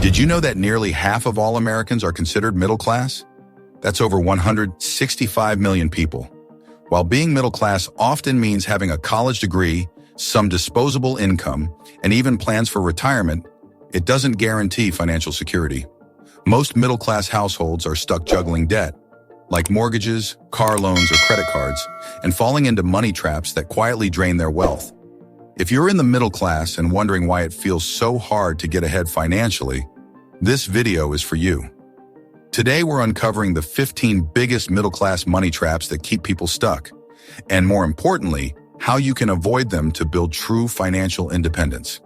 Did you know that nearly half of all Americans are considered middle class? That's over 165 million people. While being middle class often means having a college degree, some disposable income, and even plans for retirement, it doesn't guarantee financial security. Most middle-class households are stuck juggling debt, like mortgages, car loans, or credit cards, and falling into money traps that quietly drain their wealth. If you're in the middle class and wondering why it feels so hard to get ahead financially, this video is for you. Today, we're uncovering the 15 biggest middle-class money traps that keep people stuck, and more importantly, how you can avoid them to build true financial independence.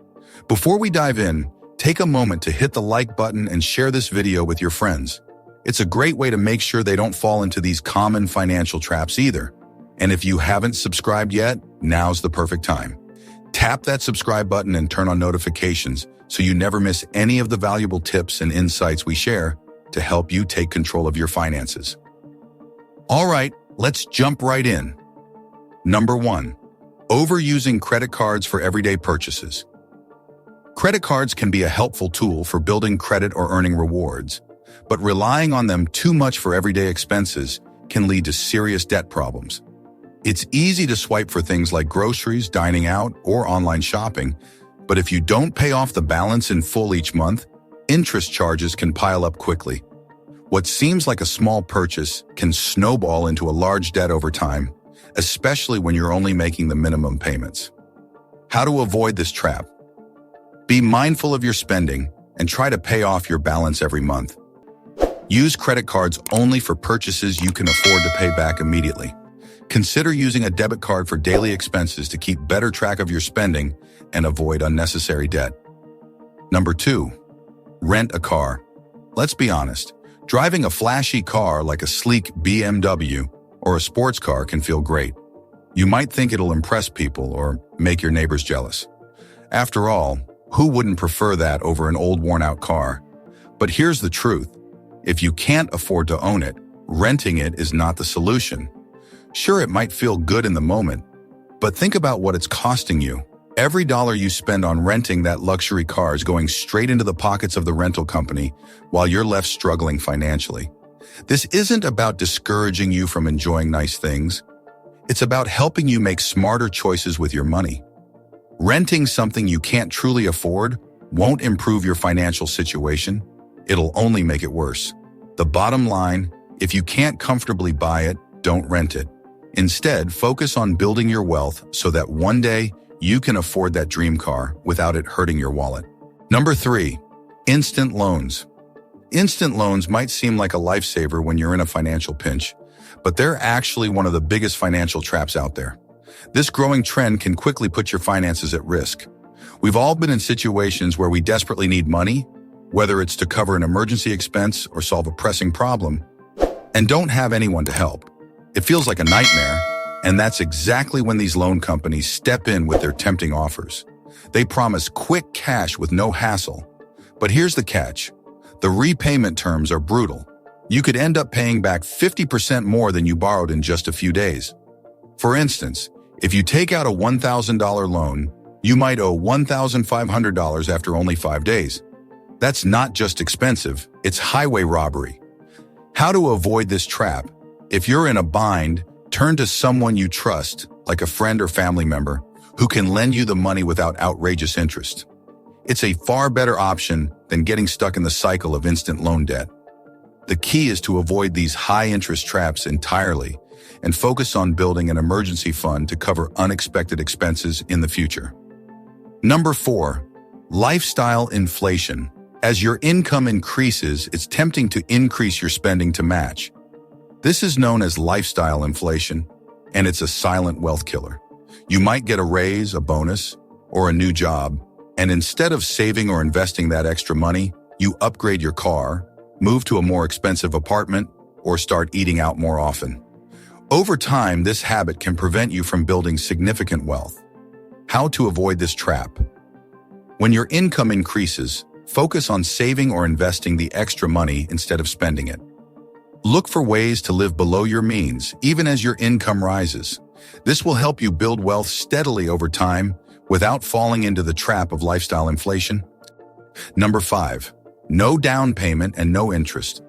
Before we dive in, take a moment to hit the like button and share this video with your friends. It's a great way to make sure they don't fall into these common financial traps either. And if you haven't subscribed yet, now's the perfect time. Tap that subscribe button and turn on notifications so you never miss any of the valuable tips and insights we share to help you take control of your finances. All right, let's jump right in. Number 1, overusing credit cards for everyday purchases. Credit cards can be a helpful tool for building credit or earning rewards, but relying on them too much for everyday expenses can lead to serious debt problems. It's easy to swipe for things like groceries, dining out, or online shopping, but if you don't pay off the balance in full each month, interest charges can pile up quickly. What seems like a small purchase can snowball into a large debt over time, especially when you're only making the minimum payments. How to avoid this trap? Be mindful of your spending and try to pay off your balance every month. Use credit cards only for purchases you can afford to pay back immediately. Consider using a debit card for daily expenses to keep better track of your spending and avoid unnecessary debt. Number 2, rent a car. Let's be honest, driving a flashy car like a sleek BMW or a sports car can feel great. You might think it'll impress people or make your neighbors jealous. After all, who wouldn't prefer that over an old worn-out car? But here's the truth. If you can't afford to own it, renting it is not the solution. Sure, it might feel good in the moment, but think about what it's costing you. Every dollar you spend on renting that luxury car is going straight into the pockets of the rental company while you're left struggling financially. This isn't about discouraging you from enjoying nice things. It's about helping you make smarter choices with your money. Renting something you can't truly afford won't improve your financial situation. It'll only make it worse. The bottom line, if you can't comfortably buy it, don't rent it. Instead, focus on building your wealth so that one day you can afford that dream car without it hurting your wallet. Number 3, instant loans. Instant loans might seem like a lifesaver when you're in a financial pinch, but they're actually one of the biggest financial traps out there. This growing trend can quickly put your finances at risk. We've all been in situations where we desperately need money, whether it's to cover an emergency expense or solve a pressing problem, and don't have anyone to help. It feels like a nightmare, and that's exactly when these loan companies step in with their tempting offers. They promise quick cash with no hassle. But here's the catch. The repayment terms are brutal. You could end up paying back 50% more than you borrowed in just a few days. For instance, if you take out a $1,000 loan, you might owe $1,500 after only 5 days. That's not just expensive, it's highway robbery. How to avoid this trap? If you're in a bind, turn to someone you trust, like a friend or family member, who can lend you the money without outrageous interest. It's a far better option than getting stuck in the cycle of instant loan debt. The key is to avoid these high-interest traps entirely and focus on building an emergency fund to cover unexpected expenses in the future. Number 4, lifestyle inflation. As your income increases, it's tempting to increase your spending to match. This is known as lifestyle inflation, and it's a silent wealth killer. You might get a raise, a bonus, or a new job, and instead of saving or investing that extra money, you upgrade your car, move to a more expensive apartment, or start eating out more often. Over time, this habit can prevent you from building significant wealth. How to avoid this trap? When your income increases, focus on saving or investing the extra money instead of spending it. Look for ways to live below your means, even as your income rises. This will help you build wealth steadily over time without falling into the trap of lifestyle inflation. Number 5, no down payment and no interest.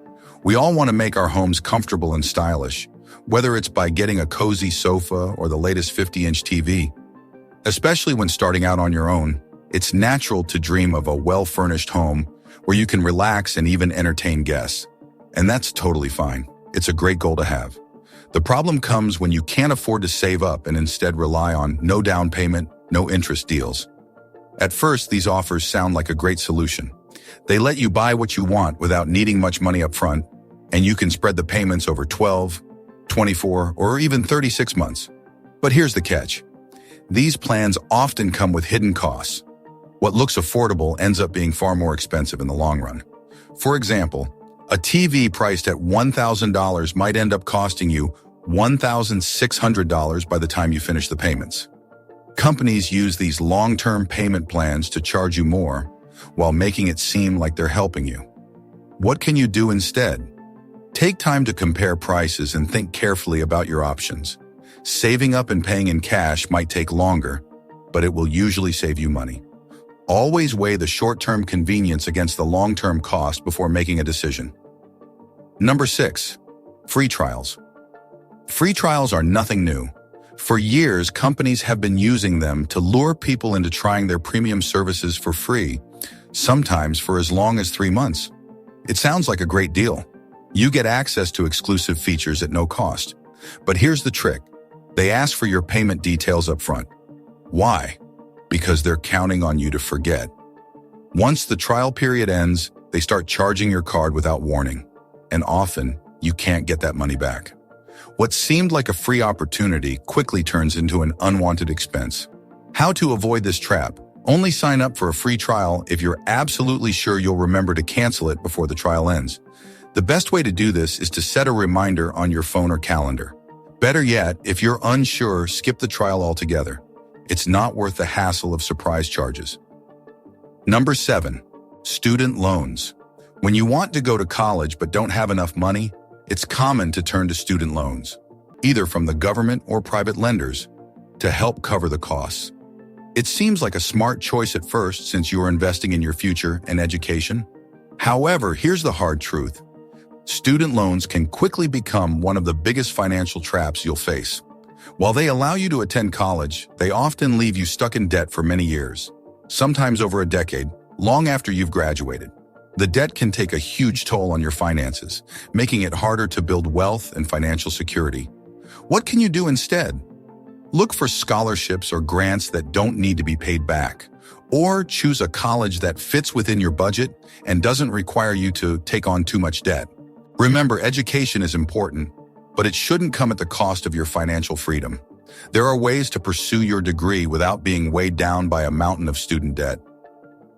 We all want to make our homes comfortable and stylish, whether it's by getting a cozy sofa or the latest 50-inch TV. Especially when starting out on your own, it's natural to dream of a well-furnished home where you can relax and even entertain guests. And that's totally fine. It's a great goal to have. The problem comes when you can't afford to save up and instead rely on no down payment, no interest deals. At first, these offers sound like a great solution. They let you buy what you want without needing much money up front, and you can spread the payments over 12, 24, or even 36 months. But here's the catch. These plans often come with hidden costs. What looks affordable ends up being far more expensive in the long run. For example, a TV priced at $1,000 might end up costing you $1,600 by the time you finish the payments. Companies use these long-term payment plans to charge you more while making it seem like they're helping you. What can you do instead? Take time to compare prices and think carefully about your options. Saving up and paying in cash might take longer, but it will usually save you money. Always weigh the short-term convenience against the long-term cost before making a decision. Number 6, free trials. Free trials are nothing new. For years, companies have been using them to lure people into trying their premium services for free, sometimes for as long as 3 months. It sounds like a great deal. You get access to exclusive features at no cost. But here's the trick. They ask for your payment details up front. Why? Because they're counting on you to forget. Once the trial period ends, they start charging your card without warning, and often you can't get that money back. What seemed like a free opportunity quickly turns into an unwanted expense. How to avoid this trap? Only sign up for a free trial if you're absolutely sure you'll remember to cancel it before the trial ends. The best way to do this is to set a reminder on your phone or calendar. Better yet, if you're unsure, skip the trial altogether. It's not worth the hassle of surprise charges. Number 7, student loans. When you want to go to college but don't have enough money, it's common to turn to student loans, either from the government or private lenders, to help cover the costs. It seems like a smart choice at first since you are investing in your future and education. However, here's the hard truth. Student loans can quickly become one of the biggest financial traps you'll face. While they allow you to attend college, they often leave you stuck in debt for many years, sometimes over a decade, long after you've graduated. The debt can take a huge toll on your finances, making it harder to build wealth and financial security. What can you do instead? Look for scholarships or grants that don't need to be paid back, or choose a college that fits within your budget and doesn't require you to take on too much debt. Remember, education is important, but it shouldn't come at the cost of your financial freedom. There are ways to pursue your degree without being weighed down by a mountain of student debt.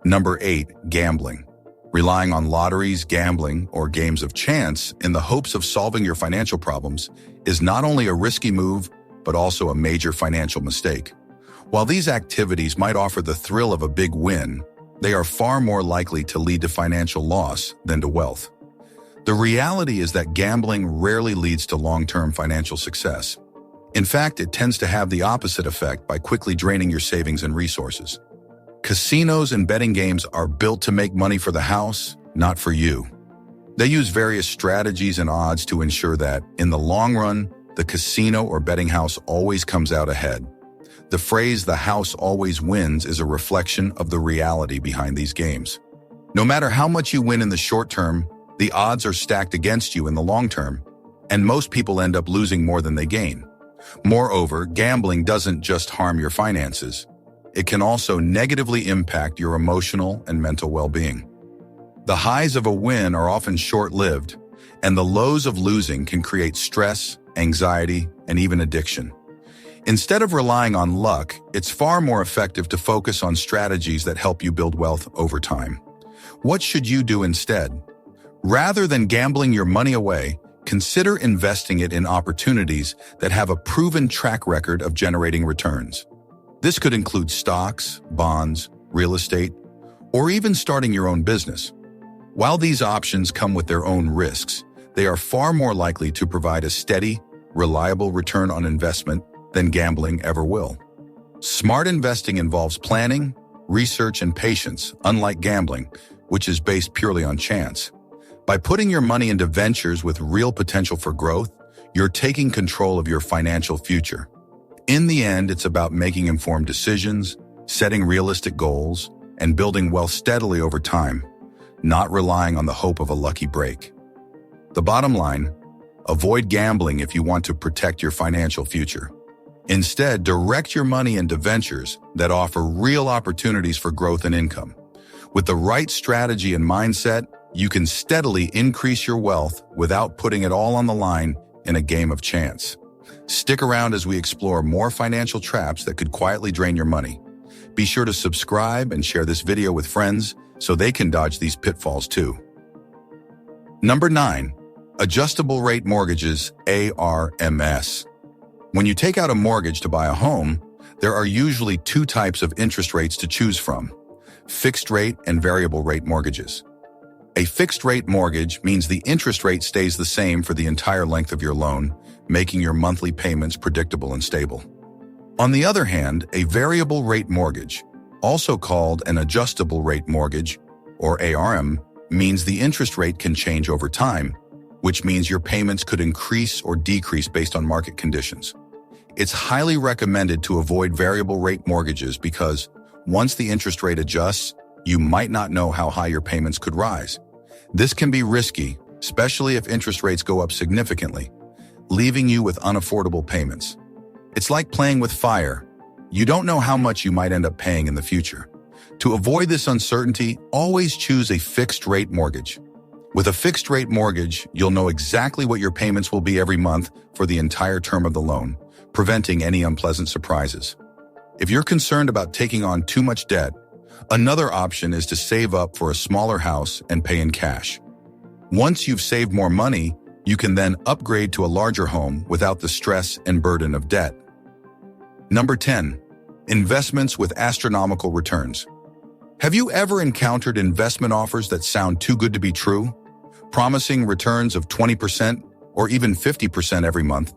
Number 8, gambling. Relying on lotteries, gambling, or games of chance in the hopes of solving your financial problems is not only a risky move, but also a major financial mistake. While these activities might offer the thrill of a big win, they are far more likely to lead to financial loss than to wealth. The reality is that gambling rarely leads to long-term financial success. In fact, it tends to have the opposite effect by quickly draining your savings and resources. Casinos and betting games are built to make money for the house, not for you. They use various strategies and odds to ensure that, in the long run, the casino or betting house always comes out ahead. The phrase "the house always wins" is a reflection of the reality behind these games. No matter how much you win in the short term, the odds are stacked against you in the long term, and most people end up losing more than they gain. Moreover, gambling doesn't just harm your finances. It can also negatively impact your emotional and mental well-being. The highs of a win are often short-lived, and the lows of losing can create stress, anxiety, and even addiction. Instead of relying on luck, it's far more effective to focus on strategies that help you build wealth over time. What should you do instead? Rather than gambling your money away, consider investing it in opportunities that have a proven track record of generating returns. This could include stocks, bonds, real estate, or even starting your own business. While these options come with their own risks, they are far more likely to provide a steady, reliable return on investment than gambling ever will. Smart investing involves planning, research, and patience, unlike gambling, which is based purely on chance. By putting your money into ventures with real potential for growth, you're taking control of your financial future. In the end, it's about making informed decisions, setting realistic goals, and building wealth steadily over time, not relying on the hope of a lucky break. The bottom line, avoid gambling if you want to protect your financial future. Instead, direct your money into ventures that offer real opportunities for growth and income. With the right strategy and mindset, you can steadily increase your wealth without putting it all on the line in a game of chance. Stick around as we explore more financial traps that could quietly drain your money. Be sure to subscribe and share this video with friends so they can dodge these pitfalls too. Number 9. Adjustable rate mortgages, ARMs. When you take out a mortgage to buy a home, there are usually two types of interest rates to choose from: fixed rate and variable rate mortgages. A fixed rate mortgage means the interest rate stays the same for the entire length of your loan, making your monthly payments predictable and stable. On the other hand, a variable rate mortgage, also called an adjustable rate mortgage, or ARM, means the interest rate can change over time, which means your payments could increase or decrease based on market conditions. It's highly recommended to avoid variable rate mortgages because once the interest rate adjusts, you might not know how high your payments could rise. This can be risky, especially if interest rates go up significantly, leaving you with unaffordable payments. It's like playing with fire. You don't know how much you might end up paying in the future. To avoid this uncertainty, always choose a fixed rate mortgage. With a fixed rate mortgage, you'll know exactly what your payments will be every month for the entire term of the loan, preventing any unpleasant surprises. If you're concerned about taking on too much debt, another option is to save up for a smaller house and pay in cash. Once you've saved more money, you can then upgrade to a larger home without the stress and burden of debt. Number 10. Investments with astronomical returns. Have you ever encountered investment offers that sound too good to be true, promising returns of 20% or even 50% every month?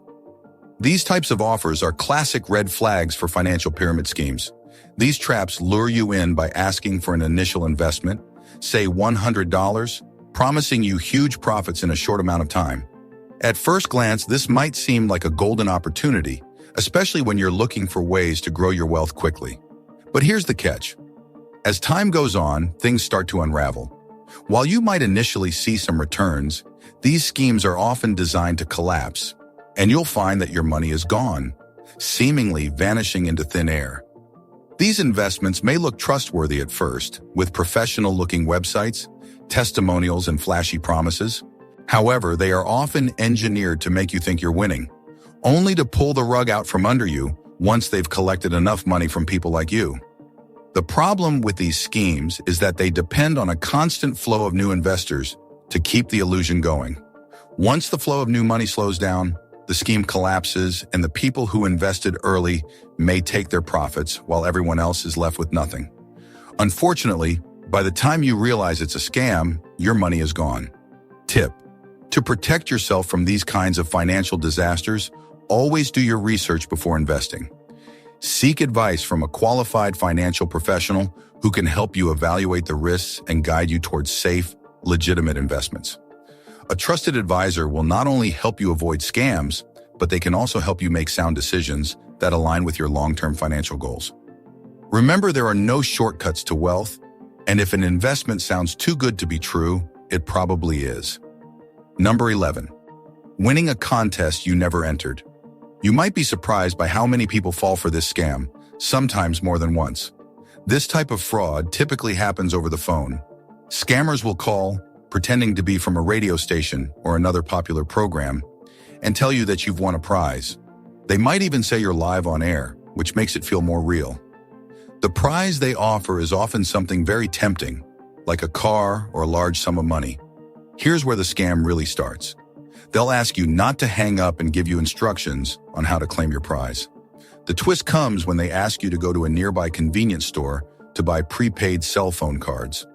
These types of offers are classic red flags for financial pyramid schemes. These traps lure you in by asking for an initial investment, say $100, promising you huge profits in a short amount of time. At first glance, this might seem like a golden opportunity, especially when you're looking for ways to grow your wealth quickly. But here's the catch. As time goes on, things start to unravel. While you might initially see some returns, these schemes are often designed to collapse, and you'll find that your money is gone, seemingly vanishing into thin air. These investments may look trustworthy at first, with professional-looking websites, testimonials, and flashy promises. However, they are often engineered to make you think you're winning, only to pull the rug out from under you once they've collected enough money from people like you. The problem with these schemes is that they depend on a constant flow of new investors to keep the illusion going. Once the flow of new money slows down, the scheme collapses, and the people who invested early may take their profits while everyone else is left with nothing. Unfortunately, by the time you realize it's a scam, your money is gone. Tip: to protect yourself from these kinds of financial disasters, always do your research before investing. Seek advice from a qualified financial professional who can help you evaluate the risks and guide you towards safe, legitimate investments. A trusted advisor will not only help you avoid scams, but they can also help you make sound decisions that align with your long-term financial goals. Remember, there are no shortcuts to wealth, and if an investment sounds too good to be true, it probably is. Number 11. Winning a contest you never entered. You might be surprised by how many people fall for this scam, sometimes more than once. This type of fraud typically happens over the phone. Scammers will call, pretending to be from a radio station or another popular program, and tell you that you've won a prize. They might even say you're live on air, which makes it feel more real. The prize they offer is often something very tempting, like a car or a large sum of money. Here's where the scam really starts. They'll ask you not to hang up and give you instructions on how to claim your prize. The twist comes when they ask you to go to a nearby convenience store to buy prepaid cell phone cards.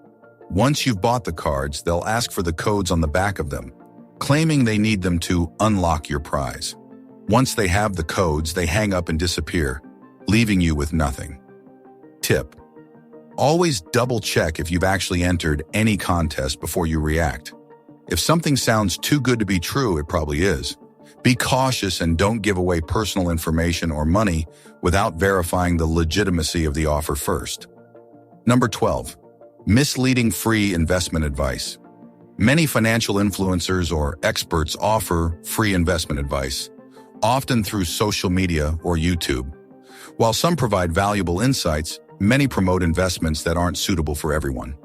Once you've bought the cards, they'll ask for the codes on the back of them, claiming they need them to unlock your prize. Once they have the codes, they hang up and disappear, leaving you with nothing. Tip: always double-check if you've actually entered any contest before you react. If something sounds too good to be true, it probably is. Be cautious and don't give away personal information or money without verifying the legitimacy of the offer first. Number 12. Misleading free investment advice. Many financial influencers or experts offer free investment advice, often through social media or YouTube. While some provide valuable insights, many promote investments that aren't suitable for everyone.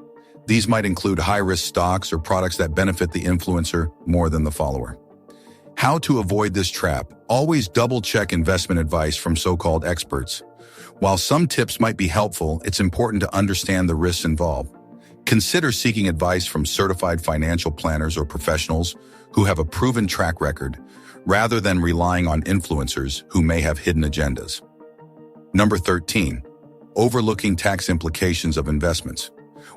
These might include high-risk stocks or products that benefit the influencer more than the follower. How to avoid this trap: always double-check investment advice from so-called experts. While some tips might be helpful, it's important to understand the risks involved. Consider seeking advice from certified financial planners or professionals who have a proven track record, rather than relying on influencers who may have hidden agendas. Number 13. Overlooking tax implications of investments.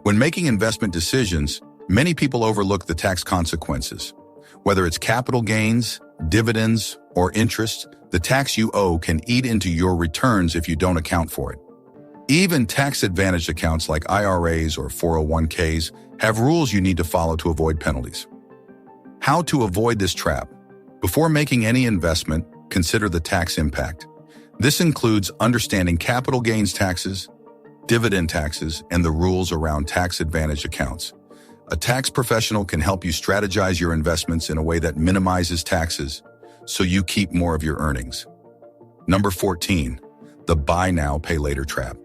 When making investment decisions, many people overlook the tax consequences. Whether it's capital gains, dividends, or interest, the tax you owe can eat into your returns if you don't account for it. Even tax-advantaged accounts like IRAs or 401ks have rules you need to follow to avoid penalties. How to avoid this trap? Before making any investment, consider the tax impact. This includes understanding capital gains taxes, dividend taxes, and the rules around tax-advantaged accounts. A tax professional can help you strategize your investments in a way that minimizes taxes, so you keep more of your earnings. Number 14. The Buy Now, Pay Later trap.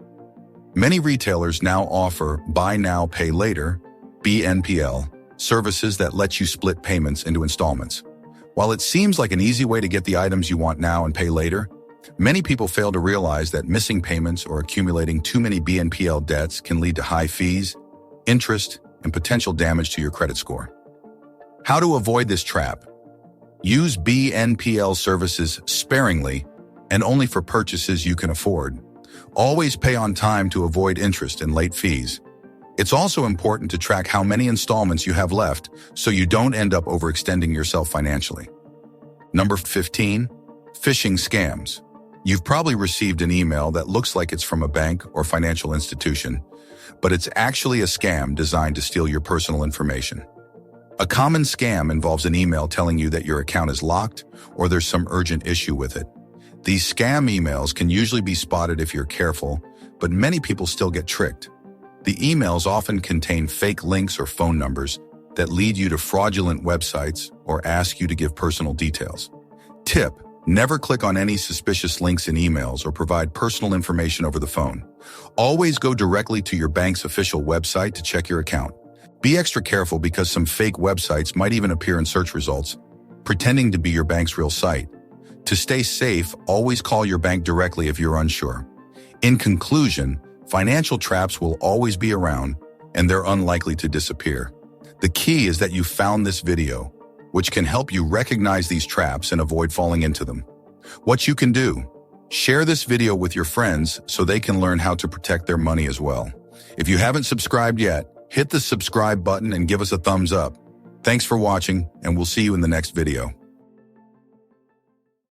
Many retailers now offer Buy Now, Pay Later (BNPL) services that let you split payments into installments. While it seems like an easy way to get the items you want now and pay later, many people fail to realize that missing payments or accumulating too many BNPL debts can lead to high fees, interest, and potential damage to your credit score. How to avoid this trap? Use BNPL services sparingly and only for purchases you can afford. Always pay on time to avoid interest and late fees. It's also important to track how many installments you have left so you don't end up overextending yourself financially. Number 15. Phishing scams. You've probably received an email that looks like it's from a bank or financial institution, but it's actually a scam designed to steal your personal information. A common scam involves an email telling you that your account is locked or there's some urgent issue with it. These scam emails can usually be spotted if you're careful, but many people still get tricked. The emails often contain fake links or phone numbers that lead you to fraudulent websites or ask you to give personal details. Tip: never click on any suspicious links in emails or provide personal information over the phone. Always go directly to your bank's official website to check your account. Be extra careful because some fake websites might even appear in search results, pretending to be your bank's real site. To stay safe, always call your bank directly if you're unsure. In conclusion, financial traps will always be around, and they're unlikely to disappear. The key is that you found this video, which can help you recognize these traps and avoid falling into them. What you can do: share this video with your friends so they can learn how to protect their money as well. If you haven't subscribed yet, hit the subscribe button and give us a thumbs up. Thanks for watching, and we'll see you in the next video.